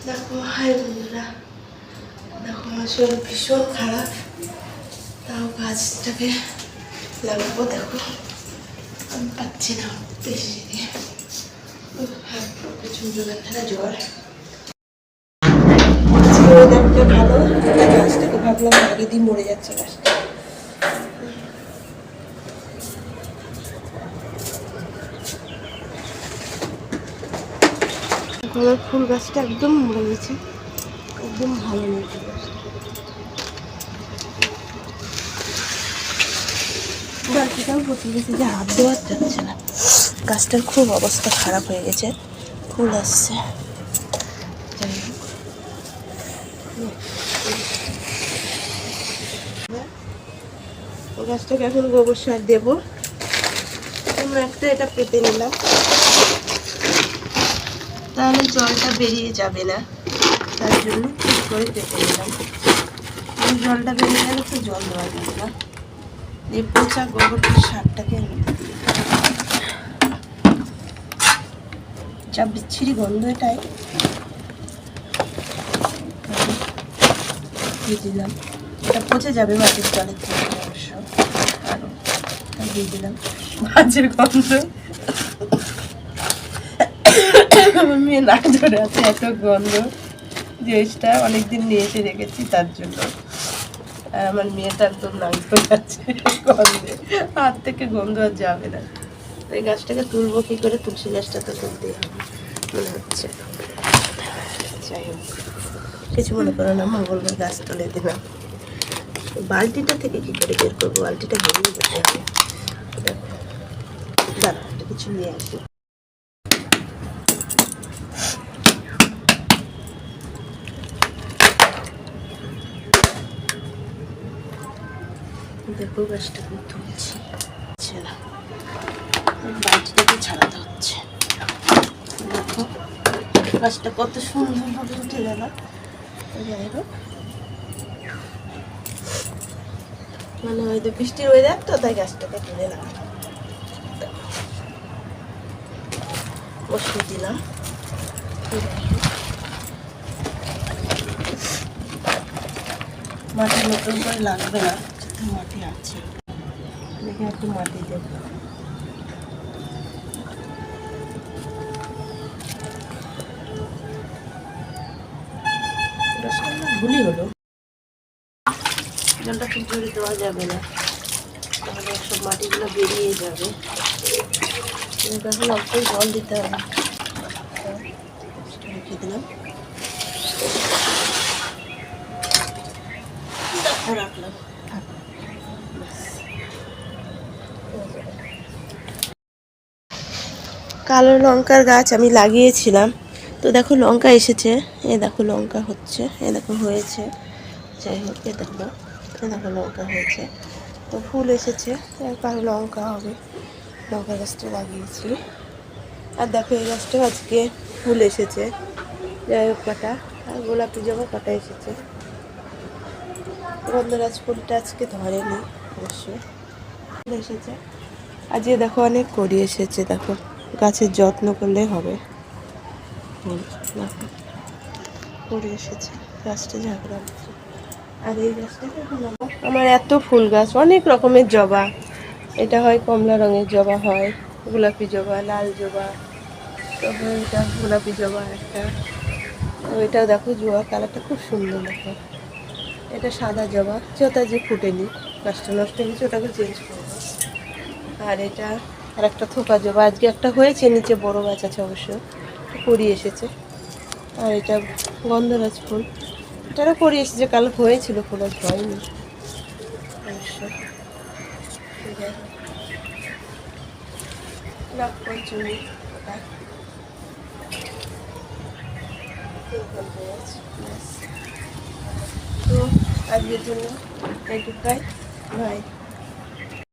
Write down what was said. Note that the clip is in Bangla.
দেখো হাই বন্ধুরা, দেখো আমার শরীর ভীষণ খারাপ, তাও গাছটাকে লাগাবো। দেখো আমি পাচ্ছি না বেশি দিয়ে, প্রচুর ব্যথা জ্বর। আজকে ওয়েদারটা ভালো, গাছটাকে ভাবলাম আগে দিয়ে মরে যাচ্ছে গাছটা। আমার ফুল গাছটা একদম মরে গেছে, একদম ভালো নেই ফুল গাছটা। বালতিটাও পচে গেছে, যে হাত দেওয়া যাচ্ছে না। গাছটার খুব অবস্থা খারাপ হয়ে গেছে, ফুল আসছে। যাই হোক, গাছটাকে এখন গোবর সার দেবো। একটা এটা পেতে নিলাম, তাহলে জলটা বেরিয়ে যাবে না, তার জন্য ঠিক করে পেতে নিলাম। জলটা বেরিয়ে গেলে তো জল দেওয়া যাবে না। এই পচা গোবরটার সারটাকে যা বিচ্ছিরি গন্ধ, এটাই দিয়ে দিলাম। এটা পচে যাবে মাটির জলের থেকে অবশ্য, আরও দিয়ে দিলাম। মাছের গন্ধ, আমার মেয়ে নাক ধরে আছে, এত গন্ধ। জিনিসটা অনেকদিন নিয়ে এসে রেখেছি, তার জন্য আমার মেয়েটা একদম নাক ধরে আছে গন্ধে, হাত থেকে গন্ধ আর যাবে না। এই গাছটাকে তুলবো কি করে? তুলসী গাছটা তো তুলতেই হবে মনে হচ্ছে। যাই হোক, কিছু মনে করো না, মঙ্গলবার গাছ তুলে দিলাম। বালতিটা থেকে কি করে বের করবো? বালতিটা ভেঙে যেতে হবে। দেখো দাঁড়া, কিছু নিয়ে আসি। দেখো গাছটাকে তুলছি, না বালতিটাকে ছাড়াতে হচ্ছে। দেখো গাছটা কত সুন্দরভাবে উঠে গেল। যাই হোক, মানে হয়তো বৃষ্টির ওয়েদার তো, তাই গাছটাকে তুলে না বসিয়ে দিলাম। মাটি নতুন করে লাগবে না, যেহেতু মাটি আছে। দেখে একটু মাটি দেবো। ভুলই হলো, জলটা খুব জোরে দেওয়া যাবে না, তাহলে সব মাটিগুলো বেরিয়ে যাবে। এখন অল্পই জল দিতে হবে। রেখে দিলাম, রাখলাম। কালো লঙ্কার গাছ আমি লাগিয়েছিলাম, তো দেখো লঙ্কা এসেছে। এ দেখো লঙ্কা হচ্ছে, এ দেখো হয়েছে। যাই হোক, এ দেখো লঙ্কা হয়েছে, তো ফুল এসেছে, কালো লঙ্কা হবে। লঙ্কা গাছটা লাগিয়েছি। আর দেখো এই গাছটাও আজকে ফুল এসেছে। যাই হোক, কটা আর গোলাপি জবা কটা এসেছে। গন্ধরাজ ফুলটা আজকে ধরেনি অবশ্যই, এসেছে। আজকে দেখো অনেক কড়ি এসেছে। দেখো গাছের যত্ন করলে হবে। দেখো কড়ি এসেছে, গাছটা ঝাঁকড়া হচ্ছে। আর এই গাছটা আমার এত ফুল গাছ, অনেক রকমের জবা। এটা হয় কমলা রঙের জবা, হয় গোলাপি জবা, লাল জবা, তারপরে এটা গোলাপি জবা একটা। ওইটা দেখো জবা কালারটা খুব সুন্দর। দেখো এটা সাদা জবা, যেটা যে ফুটেনি, গাছটা নষ্ট হয়েছে, ওটাকে চেঞ্জ করবো। আর এটা আর একটা থোকা জবা, আজকে একটা হয়েছে, নিচে বড় গাছ আছে অবশ্য, কড়ি এসেছে। আর এটা গন্ধরাজ ফুল, এটারও কড়ি এসেছে, কাল হয়েছিল, ফুল আজ হয়নি অবশ্য। পঞ্চমী তো আজকের জন্য এইটুকাই, বাই।